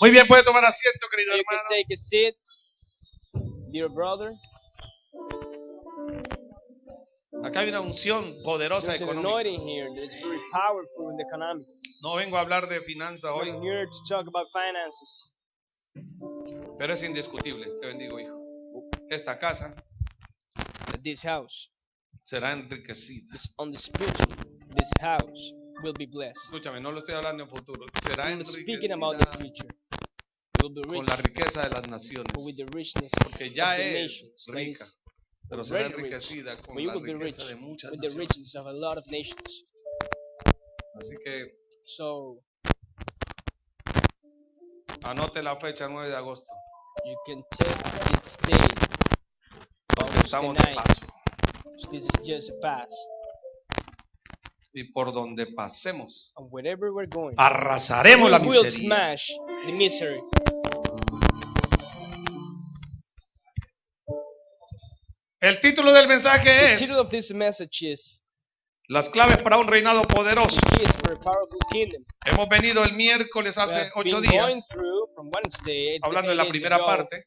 Muy bien, puede tomar asiento, querido You can hermano. take a seat, dear brother. Acá hay una unción poderosa There's an económica. anointing here that's very powerful in the economy. No vengo a hablar de finanzas hoy, I'm here to talk about finances. pero es indiscutible. Te bendigo, hijo. Esta casa This house será enriquecida. is on the spiritual. This house will be blessed. Escúchame, no lo estoy hablando en futuro. Será I'm speaking enriquecida about the future. It will be con rich la riqueza de las naciones. with the richness Porque of ya the es nations. That rica, is pero será already rich. enriquecida con But you la will be rich riqueza de muchas with the naciones. riches of a lot of nations. Así que So anote la fecha 9 de agosto. you can take its day. Porque August estamos the de 9th. paso. So this is just a pass. Y por donde pasemos, And wherever we're going, arrasaremos la we will miseria. smash the misery. El título del mensaje The es title of this message is Las claves para un reinado poderoso. Keys for a Powerful Kingdom. Hemos venido el miércoles We hace have 8 been going días through from Wednesday, hablando de 8 la days primera ago. parte.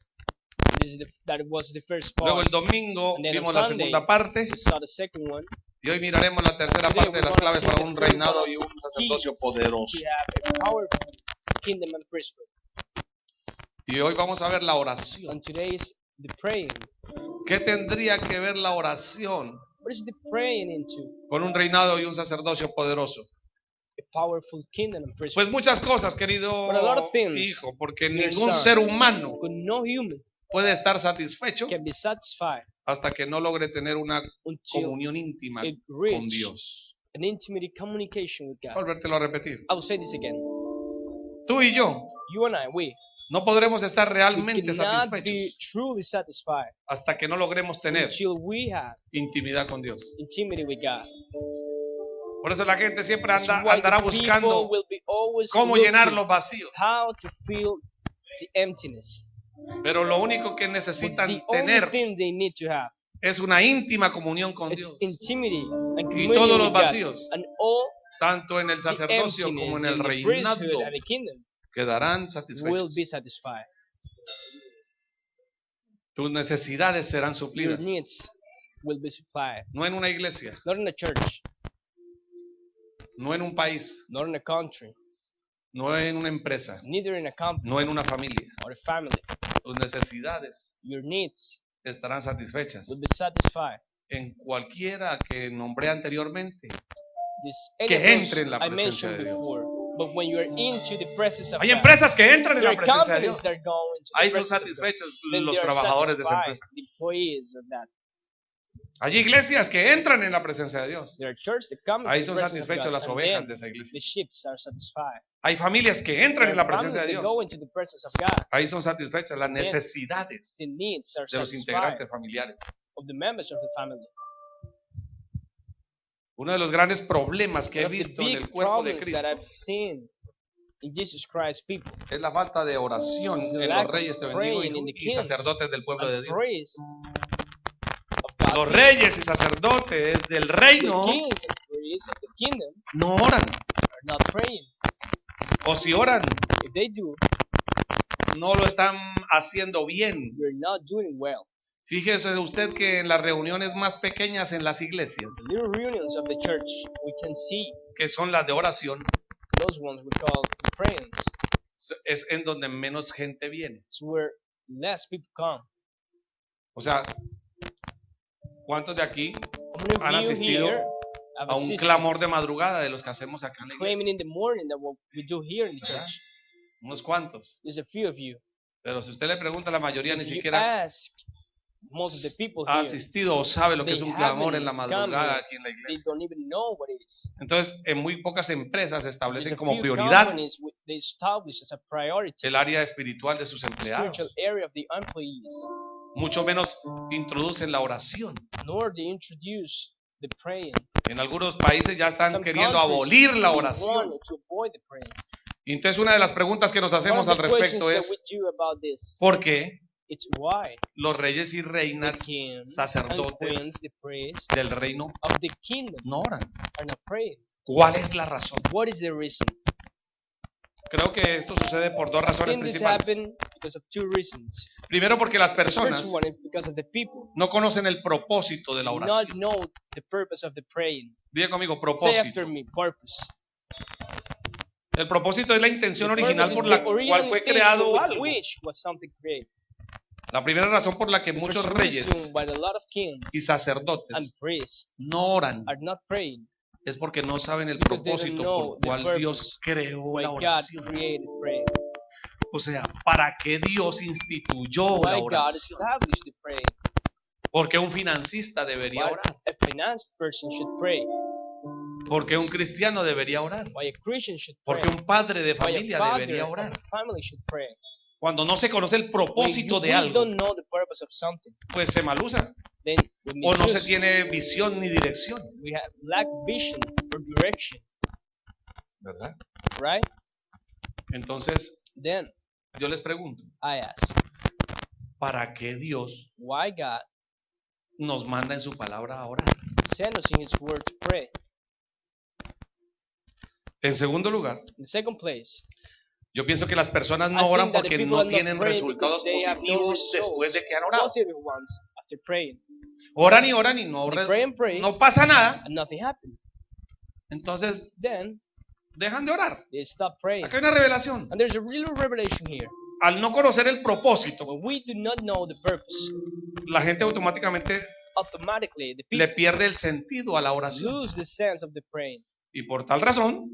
That was the first Luego part. el domingo And then on vimos la Sunday, segunda parte. We saw the second one. Y hoy miraremos la tercera Today parte de we're las gonna claves see para the un third reinado one y un of sacerdocio keys poderoso. to have a powerful kingdom and priesthood. Y hoy vamos a ver la oración. And today is the praying. ¿Qué tendría que ver la oración What is the praying into? con un reinado y un sacerdocio poderoso? A powerful kingdom and Pues priesthood. muchas cosas, querido But a lot of things, hijo, porque dear ningún son. ser humano But no human puede estar satisfecho can be satisfied hasta que no logre tener una until comunión íntima it con reach Dios. an intimate communication with God. Volvértelo a repetir. I will say this again. Tú y yo You and I, we no podremos estar cannot realmente be satisfechos truly satisfied hasta que no logremos tener until we have intimidad con Dios. intimacy with God. Por eso la gente siempre That's why andará the people buscando will be always cómo looking llenar los vacíos. how to fill the emptiness. Pero lo único que But necesitan the only tener thing they need to have es una íntima comunión con it's Dios. intimacy and Y communion todos los with God. vacíos, And all tanto en el the sacerdocio como emptiness en el in the reinado, priesthood and the kingdom quedarán will satisfechos. be satisfied. Tus necesidades serán Your suplidas. needs will be supplied. No en una iglesia, Not in a church, no en un país, not in a country, no en una empresa, neither in a company no en una familia. or a family. Tus necesidades Your needs estarán satisfechas will be satisfied. en cualquiera que nombré anteriormente. This Que any of entre en la those I presencia mentioned de Dios. before. But when you're into the presence of Hay God, empresas que entran en there la are presencia de companies Dios. that are going to the Ahí son presence of God. satisfechos Then los they are trabajadores de esa satisfied, empresa. the employees of that. Hay iglesias que entran en la presencia de Dios. There are churches that come Ahí into son the presence of satisfechos God, las and ovejas then de esa iglesia. the sheep are satisfied. Hay familias que entran There en la are presencia de families that Dios. go into the presence of God. Ahí son satisfechas las necesidades The needs are de los satisfied integrantes familiares. of the members of the family. Uno de los grandes problemas que he One of the visto en big el cuerpo de problems Cristo that I've seen in Jesus Christ people es la falta de oración is the en lack los of reyes, te bendigo, praying in the y kings sacerdotes del pueblo de and Dios. priests of God. Los reyes y sacerdotes del The reino kings and priests of the kingdom no oran. are not praying. O si oran, If they do, no lo están haciendo bien. you're not doing well. Fíjese usted que en las reuniones más pequeñas en las iglesias, The little reunions of the church, we can see que son las de oración, those ones we call the prayings. es en donde menos gente viene. It's where less people come. O sea, ¿cuántos de aquí How han many of you asistido here have a un assisted clamor de madrugada de los que hacemos acá en la claiming iglesia? in the morning that what we do here in the church? Unos cuantos. There's a few of you. Pero si usted le pregunta a la mayoría, ni If you siquiera ask most of the people ha here, asistido o sabe lo que es they un clamor en la haven't madrugada come aquí en la they iglesia. don't even know what it is. Entonces, en muy pocas empresas se There's establecen a como few prioridad companies they establish as a priority el área espiritual de sus the empleados. spiritual area of the employees, Mucho menos introducen la oración. nor they introduce the praying. En algunos países ya están Some queriendo countries, abolir la they oración. want to avoid the praying. Y entonces una de las preguntas que nos One hacemos of al the questions respecto that es, we do about this, ¿por qué it's why los reyes y the reinas, kings and sacerdotes queens, the priests del reino of the kingdom no oran? are not praying? ¿Cuál es la razón? What is the reason? Creo que esto sucede por dos I razones think this principales. happened because of two reasons. Primero, porque las The personas first one is because of the people no conocen el propósito de la do not oración. know the purpose of the praying. Diga conmigo, Say propósito. after me, purpose. El propósito es la intención The original purpose por is la the cual original fue intention creado with algo. which was something created. La primera razón por la que The muchos first reyes reason why a lot of kings y and sacerdotes priests no oran are not praying es porque no saben el because they don't propósito know por the cual purpose Dios creó why la God oración. created prayer. O sea, ¿para qué Dios instituyó la Why God oración? established the praying. Porque un financista debería Why orar. a finance person should pray. Porque un cristiano debería orar. Why a Christian should pray. Porque un padre de Why familia a father debería of orar. a family should pray. Cuando no se conoce el When propósito de we algo, don't know the purpose of something, pues se malusa. then we O no se misuse. tiene visión ni dirección. We have lack vision or direction, ¿Verdad? right? Entonces, Then yo les pregunto, I ask, ¿para qué Dios why God nos manda en su palabra a orar? sent us in His Word to pray? En segundo lugar, In the second place, yo pienso que las personas I no oran think that the porque people no are not tienen praying resultados because they have no positivos después de que han orado. positive ones after praying. Oran y no, They pray and pray, no pasa nada, and nothing happened. entonces Then dejan de orar. they stop praying. Acá hay una revelación. And there's a real revelation here. Al no conocer el propósito, When we do not know the purpose, la gente automáticamente automatically the le people pierde el sentido a la oración. lose the sense of the praying. Y por tal razón,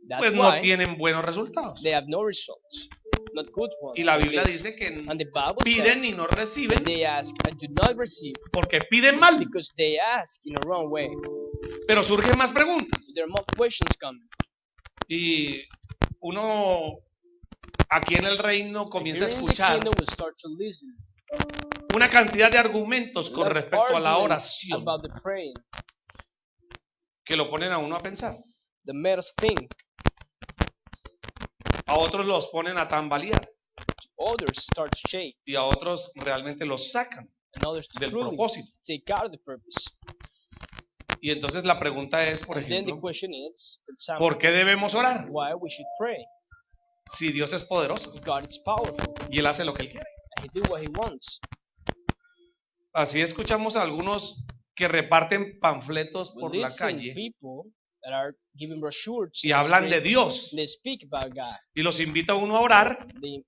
That's pues no why tienen buenos resultados. they have no results, not good ones. Y la at Biblia least. dice que And the Bible piden y says no reciben they ask and do not receive porque piden mal. because they ask in a wrong way. Pero surgen más preguntas. There are more questions coming. Y uno aquí en el reino comienza a Here in the escuchar kingdom, we start to listen una cantidad de argumentos con lot of respecto a la arguments oración about the praying. que lo ponen a uno a pensar. The made us think. A otros los ponen a tambalear Others start to shake, y a otros realmente los sacan and others to del truly propósito. take out the purpose. Y entonces la pregunta es, por And then the ejemplo, question is, for example, ¿por qué debemos orar why we should pray? si Dios es poderoso God is powerful, y Él hace lo que Él quiere? and He do what He wants. Así escuchamos a algunos que reparten panfletos We por la listen to calle people that are giving brochures y in the hablan de streets, Dios and they speak about God. y los invita a uno a orar.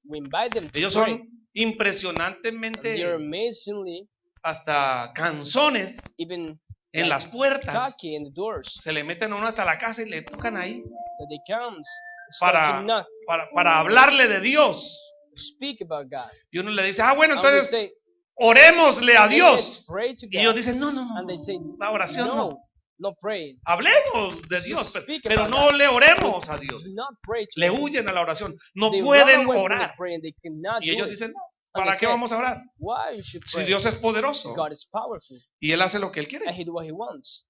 We invite them to Ellos pray. son And they're impresionantemente amazingly hasta canzones even en las puertas. cocky in the doors Se le meten a uno hasta la casa y le tocan ahí that they comes start para, to knock, para hablarle de Dios. to speak about God. Y uno le dice, bueno, And we entonces say, orémosle a "Let's Dios. pray to Y ellos God." dicen, no, And they say, la oración no. no praying. Hablemos de Dios, Just speak pero about no God. le oremos a Dios. Do not pray to Le Him. huyen a la oración. No They run pueden away from the orar. prayer, they cannot Y do ellos it. dicen, no, And ¿para they qué say, vamos a orar? Why you should Si pray? Dios es poderoso God is powerful, y Él hace lo que Él quiere. and He do what He wants.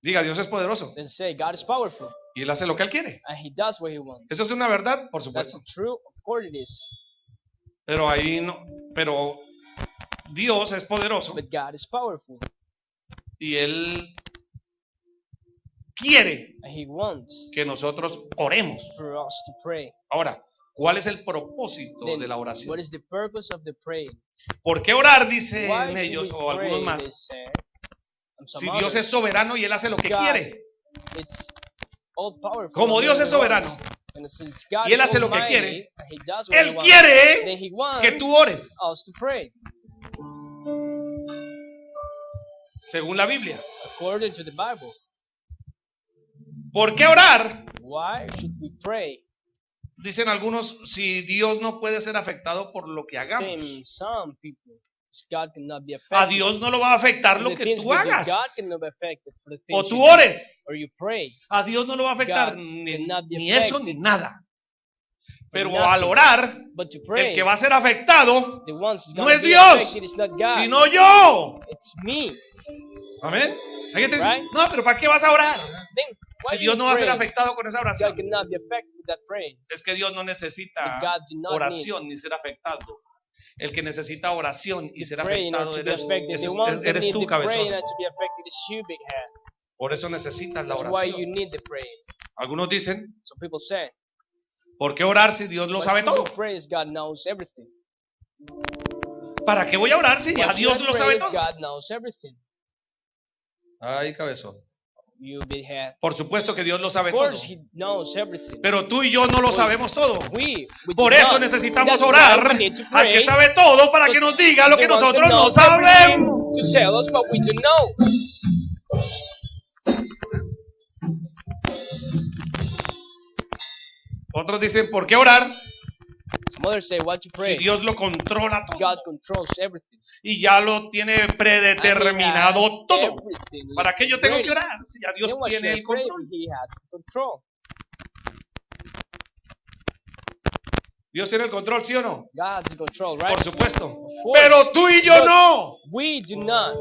Diga, Dios es poderoso Then say, God is powerful, y Él hace lo que Él quiere. and He does what He wants. Eso es una verdad, por That's supuesto. true, of course it is. Pero ahí no, pero Dios es poderoso But God is powerful, y Él quiere and He wants que nosotros oremos. for us to pray. Ahora, ¿cuál es el propósito Then de la what oración? is the purpose of the praying? ¿Por qué orar? Dicen Why should ellos we o algunos pray, they más. say, and Si some Dios es others. soberano y Él hace lo que God quiere. It's all powerful. Como and Dios he es soberano wants. And since God y Él is hace lo que almighty, quiere, and He does what Él He wants, quiere then He wants que tú ores, us to pray según la Biblia. according to the Bible. ¿Por qué orar? Why should we pray? Dicen algunos, si Dios no puede ser afectado por lo que hagamos. Same some people. God cannot be A affected. Dios no lo va a afectar for lo the que things tú we do. hagas. God cannot be affected for the O things tú you do, ores. or you pray. A Dios no lo va a afectar God ni, cannot be ni eso affected ni nada. Pero nothing. al orar, But to el pray, que va a ser afectado the ones that's no gonna es be Dios, affected is not God. sino yo. It's me. Amén. Hay gente que Right? dice, no, pero ¿para qué vas a orar? Then why Si Dios you no va a ser pray? afectado con esa God oración. cannot be affected with that praying. Es que Dios no But necesita God do not need oración ni ser afectado. El que necesita oración y the ser praying or afectado to be affected. The ones that eres need tú, the praying cabezón. and to be affected is you, big head. Por eso necesitas la That's why you oración. need the praying. Algunos dicen, Some people say, ¿por qué orar si Dios lo why sabe should todo? we pray if God knows everything? ¿Para qué voy a orar si Why ya should Dios I lo pray sabe if todo? God knows everything? Ay, cabezón. You be had. Por supuesto que Dios lo sabe Of todo. course, He knows everything. Pero tú y yo no lo sabemos todo. We Por do eso not. necesitamos That's why orar we need to al que pray. sabe todo para que nos diga lo que The one that nosotros no knows everything sabemos. to tell us what we do know. Otros dicen, ¿por qué orar Some others say, what to si pray? Dios lo controla todo? God controls everything. Y ya lo tiene And He predeterminado has todo. everything ¿Para qué yo tengo ready. que orar si ya Dios Then why should tiene I el pray control? if He has the control? Dios tiene el control, ¿sí o no? God has the control, right? Por supuesto. Of course. Pero tú y yo But no. we do not.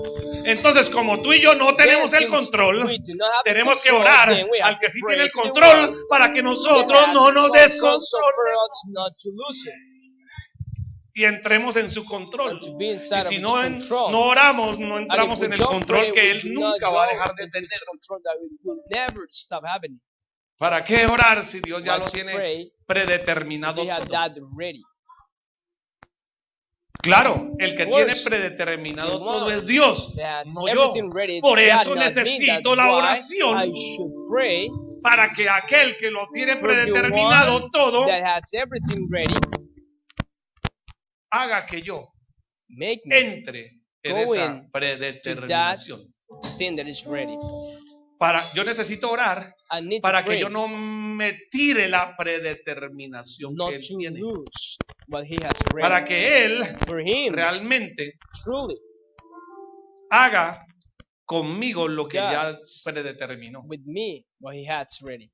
Entonces, como tú y yo no tenemos Then, el since control, we do not have the tenemos que control, orar then we have al que to sí pray tiene el to the control one para que that nosotros has no the nos control, so descontrolemos for us not to lose it, y entremos en su control. and to be Y inside si of no, His control. no oramos, no And if entramos we en el don't control pray, que we Él do not nunca va a go dejar de into tener. this control that we will never stop having. ¿Para qué orar si Dios ya Why lo to tiene pray? predeterminado They had todo? that ready. Claro, el que Of tiene course, predeterminado the todo one es Dios, That no yo. everything ready. It's Por God, eso not me. necesito That's la why oración I should pray para que aquel que lo tiene for the predeterminado one todo that has everything ready. haga que yo Make me entre en Go esa in predeterminación. thing that is ready. Yo necesito orar I need para to que pray yo no me tire la predeterminación not que Él to tiene. lose what He has ready. Para que Él For Him, realmente truly, haga conmigo lo que God. ya predeterminó. with me, what He has ready.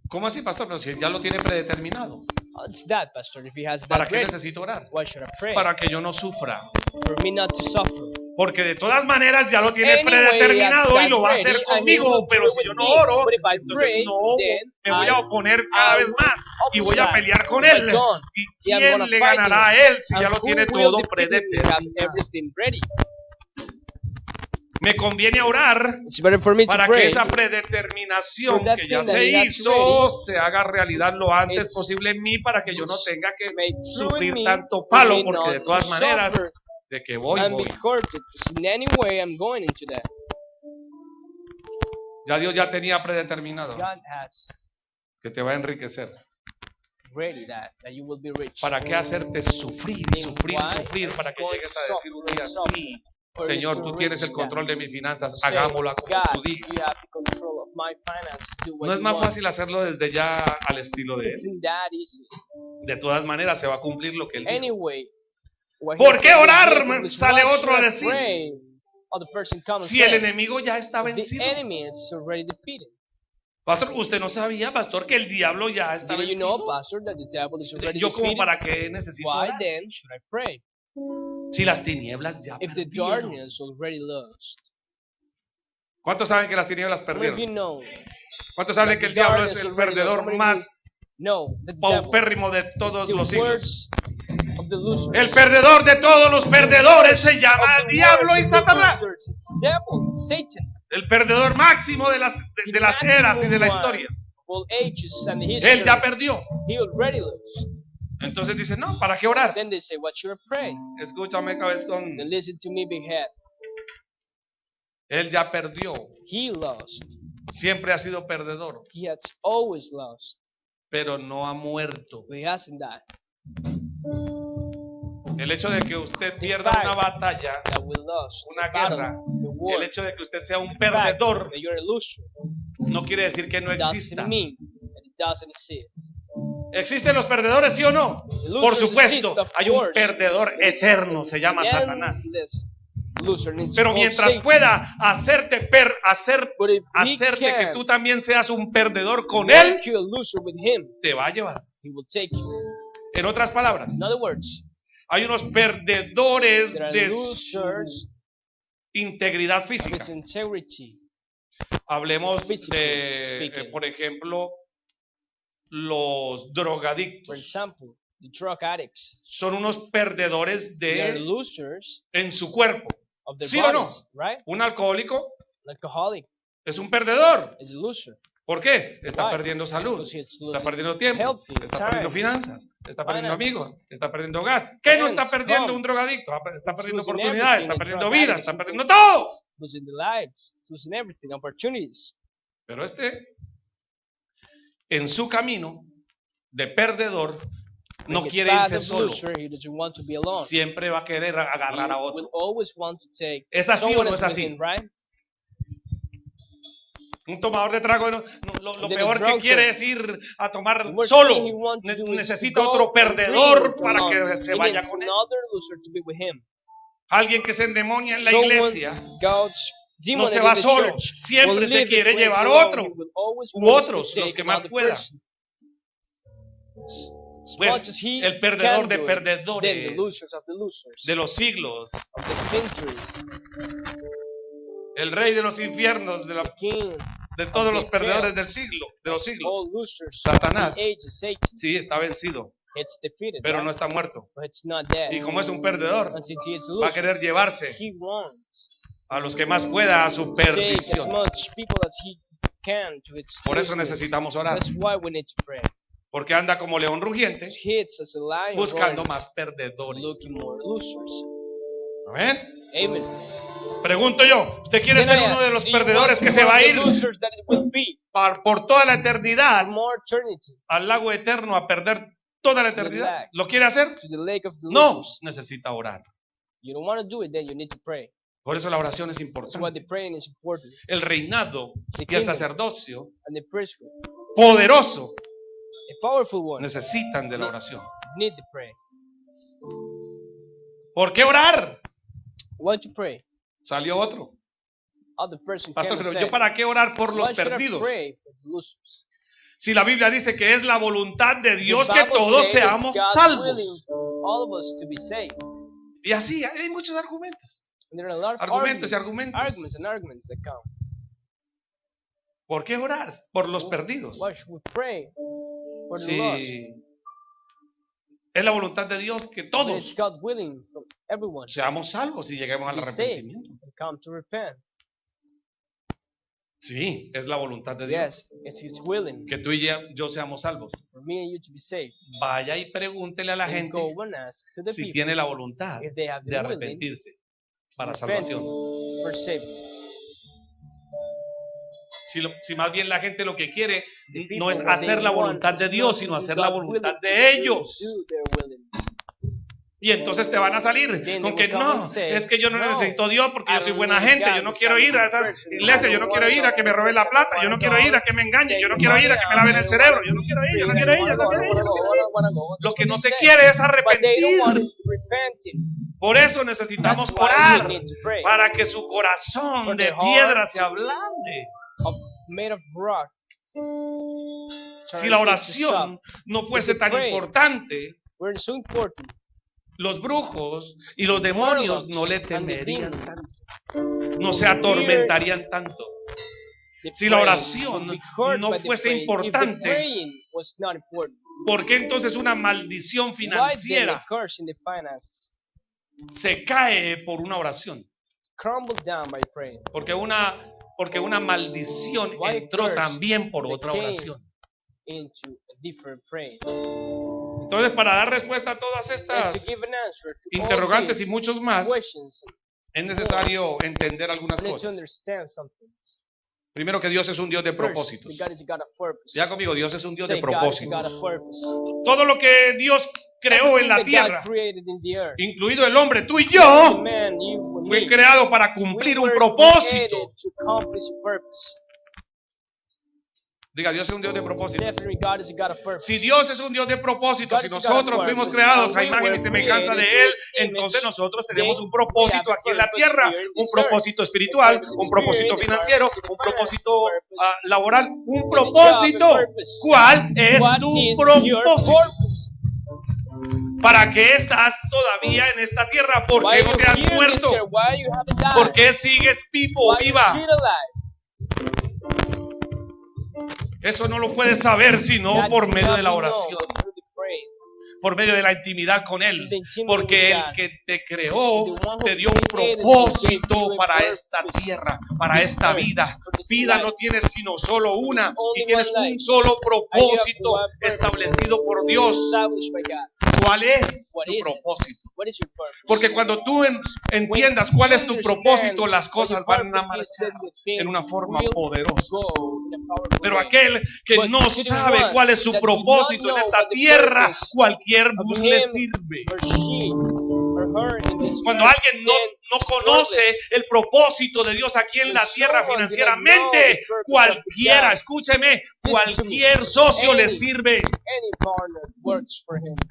¿Cómo así, pastor? Pero si Él ya lo tiene predeterminado, Oh, it's that, Pastor. If He has ¿para that qué ready, necesito orar? why should I pray? Para que yo no sufra. For me not to suffer. Porque de todas maneras ya lo tiene Anyway, predeterminado that's y lo va a ready, hacer and He conmigo. will do Pero it si yo with no me. oro, But if I entonces pray, no then me voy a oponer cada I vez más y voy a opposite. pelear con If I Él. don't, ¿Y then I'm quién gonna le fight ganará a him. Él si ya And lo who tiene will todo defeat me? We have predeterminado? everything ready. Me conviene orar It's better for me to para que pray esa predeterminación for that que ya thing that se He has hizo se haga realidad lo antes It's- posible en mí para que yo no tenga que made true in sufrir me, tanto for palo, me porque not de to todas maneras, suffer de que voy. and be hurted. Because in any way I'm going into that. Ya Dios ya tenía predeterminado God has que te va a enriquecer. ready that you will be rich. ¿Para qué hacerte sufrir y sufrir y sufrir para que llegues a decir un día, sí, For you Señor, to tú tienes el reach control that. de mis finanzas, Say, hagámosla como God, tú digas? you have the control of my finances. Do what No es you más want. fácil hacerlo desde ya al estilo de Él. Isn't that easy? De todas maneras, se va a cumplir lo que Él dijo. Anyway, what ¿Por he qué said orar? is beautiful. Sale Why otro a should I decir. pray? Other person comes and Si el says, enemigo ya está the vencido. enemy is already defeated. Pastor, ¿usted no sabía, pastor, que el diablo ya está Did you know, vencido? Pastor, that the devil is already Yo como defeated? para qué necesito Why orar? then should I pray? Si las tinieblas ya If the perdieron. darkness already lost. ¿Cuántos saben que las tinieblas How many of you perdieron? know? ¿Cuántos saben que el diablo es el perdedor más No, the devil paupérrimo de todos is los the siglos? worst of the losers. El perdedor de todos los perdedores se llama Of the diablo y worst of the Satanás. losers. It's devil, it's Satan. El perdedor máximo de las eras y de la historia. All ages and history. Él ya perdió. He already lost. Entonces dice, no, ¿para qué orar? Then they say, what should I pray? Escúchame, cabezón. Then listen to me, big head. Él ya perdió. He lost. Siempre ha sido perdedor, He has always lost. pero no ha muerto. But he hasn't died. El hecho de que usted pierda una batalla, That we lost. una the battle, guerra, the war. el hecho de que usted sea un the fact perdedor, that you're a loser no quiere decir que no exista. doesn't mean that it doesn't exist. ¿Existen los perdedores, sí o no? The Por losers supuesto, exist, of hay un course. perdedor There's eterno, se llama an Satanás. endless loser, and it's Pero called mientras Satan. pueda hacerte But if he hacerte que can tú también seas un perdedor con él, make you a loser with him, te va a llevar. he will take you. En otras palabras, In other words, hay unos perdedores there are de losers su integridad of física. his integrity. Hablemos Physically de, speaking. por ejemplo, los For drogadictos. example, the drug addicts. Son unos perdedores They are de losers en su cuerpo. of their ¿Sí o no? bodies, right? Un alcohólico An alcoholic es un perdedor. is a loser. ¿Por qué? Está Why? perdiendo salud, Because it's está losing perdiendo tiempo, healthy, está time, perdiendo finanzas, está perdiendo finances, amigos, está perdiendo hogar. ¿Qué no está friends, perdiendo home. un drogadicto? Está It's perdiendo losing oportunidades, everything, está a perdiendo drug vidas, addict, está it's perdiendo losing todo. lives, losing the lives, it's losing everything, opportunities. Pero en su camino de perdedor, no When he gets quiere bad irse as a solo. loser, he doesn't want to be alone. Siempre va a querer agarrar a He otro. will always want to take ¿Es así o someone no es else with así? him, right? Un tomador de trago, lo And then peor a que drunkard, quiere es ir a tomar the worst solo. thing he wants to do is Necesita to otro go perdedor and drink para alone. que se He vaya needs con él. another loser to be with him. Alguien que se endemonia en la Someone iglesia God's demon no se in va the solo, church siempre will se live quiere the place llevar alone. otro He will always u want to otros, los take que más another pueda. person. As Pues much as he el perdedor can de do it, then the perdedores, losers of the losers, de los siglos, of the centuries, el rey de los infiernos, the king, de todos of los the perdedores hell, del siglo, de los siglos. all losers, Satanás. the ages, Satan, Sí, está vencido, it's defeated, pero right? no está muerto. But it's not dead. Y como es un perdedor, And since he is a va a loser, querer llevarse he wants a los que más pueda a su to take as perdición. much people as he can to its Por eso useless. necesitamos orar, That's why we need to pray. porque anda como león rugiente He hits as a lion buscando roaring, más perdedores. looking more losers. ¿Amén? Amen. Pregunto yo, ¿usted quiere Then I ser uno ask, de los do you want perdedores to que be se one va of a the ir losers that it will be por toda la for eternidad more eternity al lago eterno a perder toda la eternidad? ¿Lo quiere hacer? to the lake of the No, losers? necesita orar. You don't want to do it, then you need to pray. Por eso la oración es That's why importante. the praying is important. El reinado The y el kingdom sacerdocio and the priesthood, poderoso a powerful one, necesitan de la oración. need to pray. ¿Por qué orar? Why to pray? Salió otro. Other person Pastor, cannot pero say, yo para qué orar por why los should I perdidos. pray for the losers? Si la Biblia dice que es la voluntad de Dios The que Bible todos says seamos God's willing salvos. for all of us to be saved. Y así hay muchos argumentos. And there are a lot of Argumentos y arguments argumentos. and arguments that come. ¿Por qué orar? Por los perdidos. Why should we pray for the lost? Si es la voluntad de Dios que When todos it's God willing for everyone seamos salvos y lleguemos to al be saved arrepentimiento. and come to repent. Sí, es la voluntad de Dios. Yes, it's His willing Que tú y yo seamos salvos. for me and you to be saved. Vaya y pregúntele a la And gente go and ask to the si people tiene la voluntad if they have de the willing arrepentirse para to repent salvación. for saving. Si más bien la gente lo que quiere The people, no es what they hacer la want voluntad is de not Dios, to sino do hacer la God's voluntad willing, de ellos. do their willing. Y entonces te van a salir Then con they que will come no, and say, es que yo no "No, necesito a Dios porque I yo soy don't buena need gente, God yo no because quiero I'm ir a a esas person. iglesias, I yo no don't quiero wanna ir a go que me to roben la church, plata, I yo no don't quiero wanna ir a que me engañen, yo no take quiero ir a que me laven el money, cerebro, yo no quiero ir, yo no quiero ir, yo no quiero ir, yo no quiero ir. Lo que no se quiere es But they don't want arrepentir. us to repent. Por eso necesitamos That's why orar we need to pray. para que su corazón For de their piedra heart se ablande. Made of rock. Si la oración no fuese tan importante, We're so important. los brujos y los demonios no le temerían tanto, no se atormentarían tanto. Si la oración no fuese importante, ¿por qué entonces una maldición financiera se cae por una oración? Porque una maldición entró también por otra oración. Entonces, para dar respuesta a todas estas interrogantes y muchos más, es necesario entender algunas cosas. Primero, que Dios es un Dios de propósitos. Ya conmigo, Dios es un Dios de propósitos. Todo lo que Dios creó en la tierra, incluido el hombre, tú y yo, fue creado para cumplir un propósito. Diga, Dios es un Dios de propósito. Si Dios es un Dios de propósito, si nosotros fuimos creados a imagen y semejanza de Él, entonces nosotros tenemos un propósito aquí en la tierra, un propósito espiritual, un propósito financiero, un propósito laboral, un propósito. ¿Cuál es tu propósito? ¿Para qué estás todavía en esta tierra? ¿Por qué no te has muerto? ¿Por qué sigues vivo o viva? Eso no lo puedes saber sino por medio de la oración. por medio de la intimidad con Él, porque el que te creó te dio un propósito para esta tierra, para esta vida. Vida no tienes sino solo una, y tienes un solo propósito establecido por Dios. ¿Cuál es tu propósito? Porque cuando tú entiendas cuál es tu propósito, las cosas van a marchar en una forma poderosa. Pero aquel que no sabe cuál es su propósito en esta tierra, cualquier bus le sirve. Cuando alguien no conoce el propósito de Dios aquí en la tierra financieramente, cualquiera, escúcheme, cualquier socio le sirve.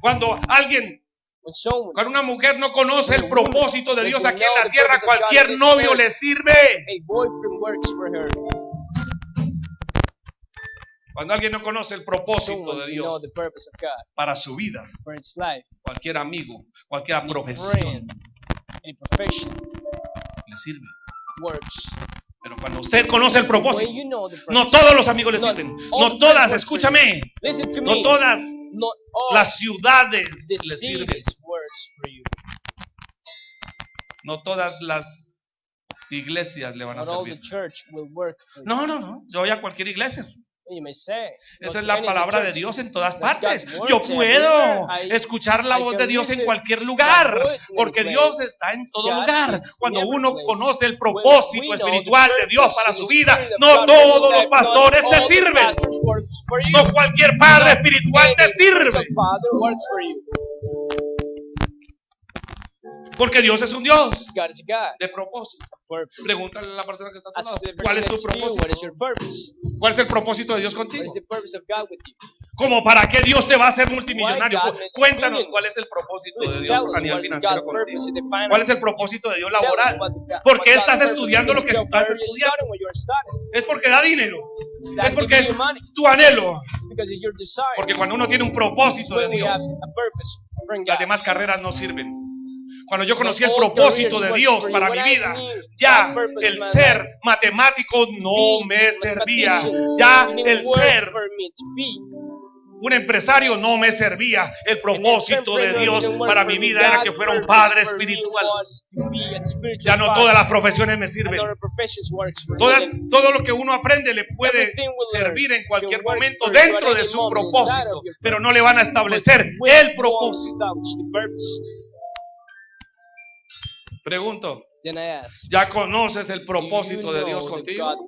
Cuando una mujer no conoce el propósito de Dios aquí en la tierra, cualquier novio le sirve. Cuando alguien no conoce el propósito de Dios para su vida, cualquier amigo, cualquier profesión le sirve. Pero cuando usted conoce el propósito, no todos los amigos le sirven, no todas, escúchame, no todas las ciudades le sirven, no todas las iglesias le van a servir. No, yo voy a cualquier iglesia. Esa es la palabra de Dios en todas partes. Yo puedo escuchar la voz de Dios en cualquier lugar, porque Dios está en todo lugar. Cuando uno conoce el propósito espiritual de Dios para su vida, no todos los pastores te sirven, no cualquier padre espiritual te sirve, porque Dios es un Dios de propósito. Pregúntale a la persona que está a tu lado, ¿cuál es tu propósito? ¿Cuál es el propósito de Dios contigo? ¿Cómo para qué Dios te va a hacer multimillonario? Cuéntanos cuál es el propósito de Dios a nivel financiero contigo. ¿Cuál es el propósito de Dios laboral? ¿Por qué estás estudiando lo que estás estudiando? Es porque da dinero. Es porque es tu anhelo. Porque cuando uno tiene un propósito de Dios, las demás carreras no sirven. Cuando yo conocí el propósito de Dios para mi vida, ya el ser matemático no me servía. Ya el ser un empresario no me servía. El propósito de Dios para mi vida era que fuera un padre espiritual. Ya no todas las profesiones me sirven. Todo lo que uno aprende le puede servir en cualquier momento dentro de su propósito, pero no le van a establecer el propósito. Pregunto, ¿ya conoces el propósito de Dios contigo?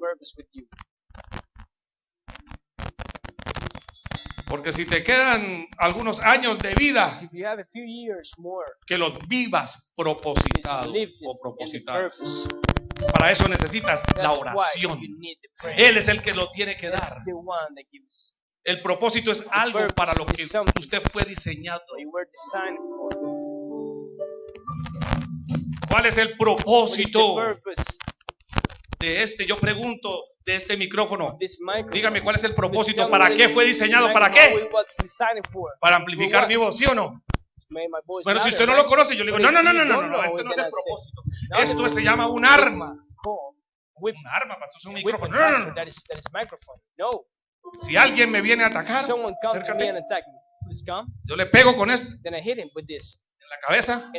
Porque si te quedan algunos años de vida, que los vivas propositado o propositado. Para eso necesitas la oración. Él es el que lo tiene que dar. El propósito es algo para lo que usted fue diseñado. ¿Cuál es el propósito de este? Yo pregunto de este micrófono. Dígame, ¿cuál es el propósito? ¿Para qué fue diseñado? ¿Para qué? ¿Para amplificar mi voz? ¿Sí o no? Bueno, si usted no lo conoce, yo le digo, no, este no es el propósito. Esto se llama un arma. Un arma, pastor, es un micrófono. No. Si alguien me viene a atacar, acércate. Yo le pego con esto en la cabeza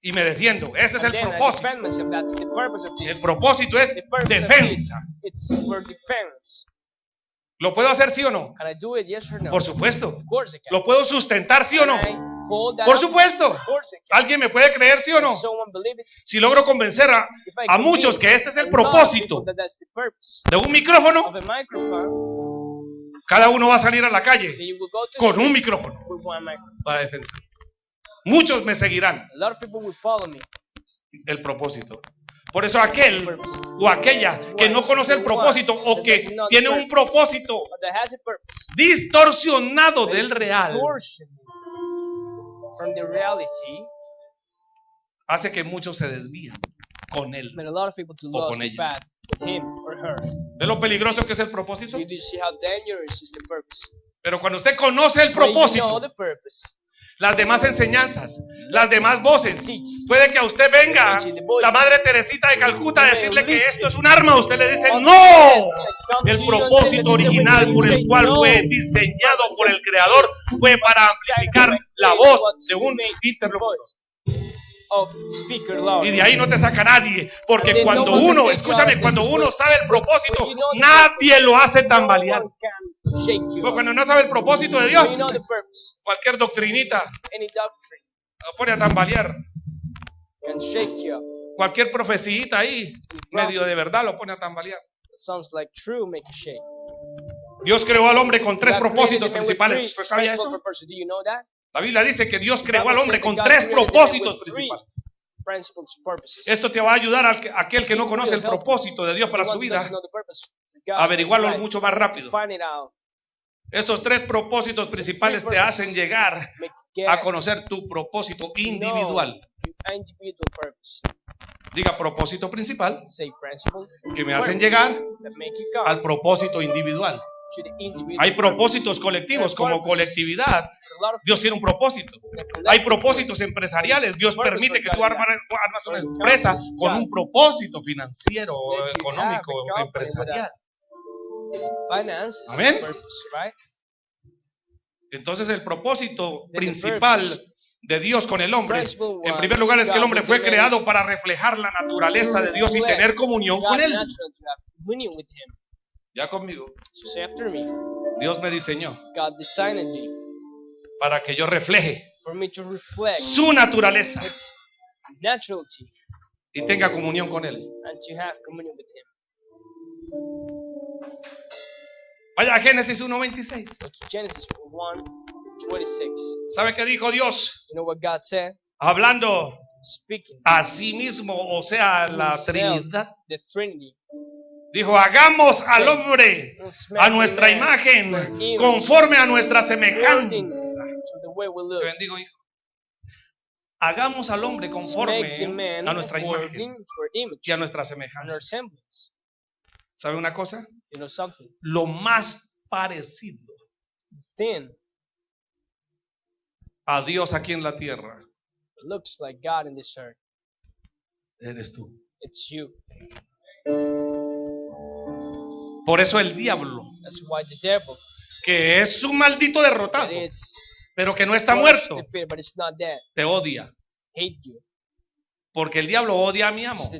y me defiendo. Este es el propósito. El propósito es defensa. ¿Lo puedo hacer, sí o no? Por supuesto. ¿Lo puedo sustentar, sí o no? Por supuesto. ¿Alguien me puede creer, sí o no? Si logro convencer a muchos que este es el propósito de un micrófono, cada uno va a salir a la calle con un micrófono para defensa. Muchos me seguirán. El propósito. Por eso aquel o aquella que no conoce el propósito o que tiene un propósito distorsionado del real, hace que muchos se desvíen con él o con ella. ¿Ves lo peligroso que es el propósito? Pero cuando usted conoce el propósito, las demás enseñanzas, las demás voces. Puede que a usted venga la Madre Teresita de Calcuta a decirle que esto es un arma. Usted le dice no. El propósito original por el cual fue diseñado por el Creador fue para amplificar la voz de un interlocutor. Y de ahí no te saca nadie, porque cuando uno, escúchame, cuando uno sabe el propósito, nadie lo hace tambalear. Porque cuando no sabe el propósito de Dios, cualquier doctrinita lo pone a tambalear. Cualquier profecita ahí, medio de verdad, lo pone a tambalear. Dios creó al hombre con tres propósitos principales. ¿Usted sabía eso? La Biblia dice que Dios creó al hombre con tres propósitos principales. Esto te va a ayudar a aquel que no conoce el propósito de Dios para su vida a averiguarlo mucho más rápido. Estos tres propósitos principales te hacen llegar a conocer tu propósito individual. Diga propósito principal, que me hacen llegar al propósito individual. Hay propósitos colectivos como colectividad. Dios tiene un propósito. Hay propósitos empresariales. Dios permite que tú armas una empresa con un propósito financiero, económico, empresarial. Amén. Entonces el propósito principal de Dios con el hombre, en primer lugar, es que el hombre fue creado para reflejar la naturaleza de Dios y tener comunión con Él. Ya conmigo. Dios me diseñó para que yo refleje su naturaleza y tenga comunión con Él. Vaya a Génesis 1:26. ¿Sabe qué dijo Dios? Hablando a sí mismo, o sea, la Trinidad. Dijo, hagamos al hombre a nuestra imagen, conforme a nuestra semejanza. Te bendigo, hijo. Hagamos al hombre conforme a nuestra imagen y a nuestra semejanza. ¿Sabe una cosa? Lo más parecido a Dios aquí en la tierra eres tú. Por eso el diablo, que es un maldito derrotado, pero que no está muerto, te odia. Porque el diablo odia a mi amo.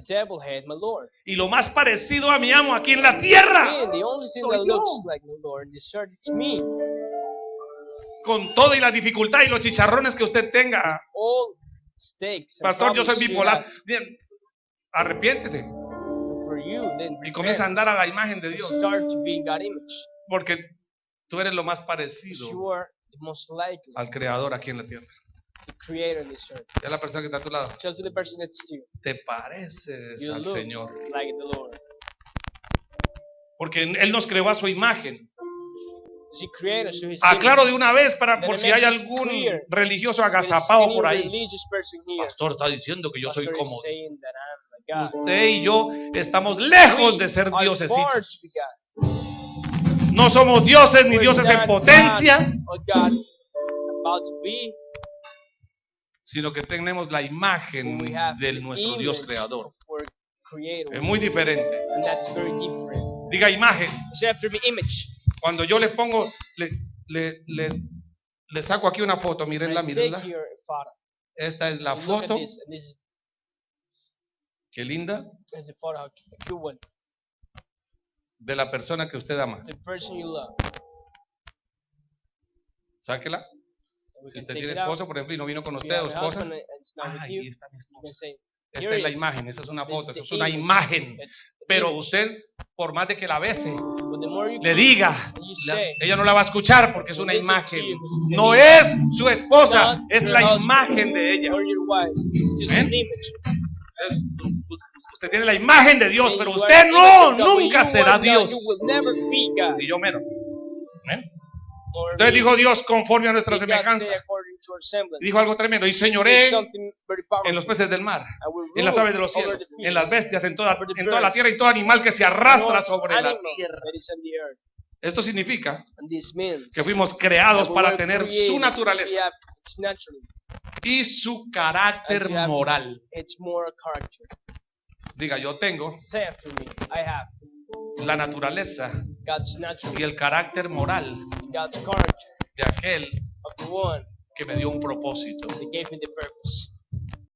Y lo más parecido a mi amo aquí en la tierra soy yo. Con todo y la dificultad y los chicharrones que usted tenga. Pastor, yo soy bipolar. Bien, arrepiéntete. Y comienza a andar a la imagen de Dios. Porque tú eres lo más parecido al Creador aquí en la tierra. Es la persona que está a tu lado. Te pareces al Señor. Porque Él nos creó a su imagen. Aclaro de una vez por si hay algún religioso agazapado por ahí. Pastor está diciendo que yo soy como usted y yo estamos lejos de ser dioses. No somos dioses ni dioses en potencia, sino que tenemos la imagen de nuestro Dios creador. Es muy diferente. Diga imagen. Cuando yo le pongo, le saco aquí una foto, mírenla, mírenla. Esta es la foto. Qué linda. De la persona que usted ama. Sáquela. Si usted tiene esposo, por ejemplo, y no vino con usted o esposa. Ahí está mi esposa. Esta es la imagen, esa es una foto, esa es una imagen. Pero usted, por más de que la bese, le diga, ella no la va a escuchar porque es una imagen. No es su esposa, es la imagen de ella. ¿Ven? Usted tiene la imagen de Dios, pero usted nunca será Dios. Ni yo menos. ¿Ven? Entonces dijo Dios conforme a nuestra semejanza. Dijo algo tremendo. Y señoré en los peces del mar, en las aves de los cielos, en las bestias, en toda la tierra y todo animal que se arrastra sobre la tierra. Esto significa And this means que fuimos creados that we para were tener created su to naturaleza have its natural, y su carácter and to have moral. its moral character. Diga, yo tengo Say after me, I have la naturaleza God's natural, y el carácter moral God's character de aquel of the one que me dio un propósito. that gave me the purpose.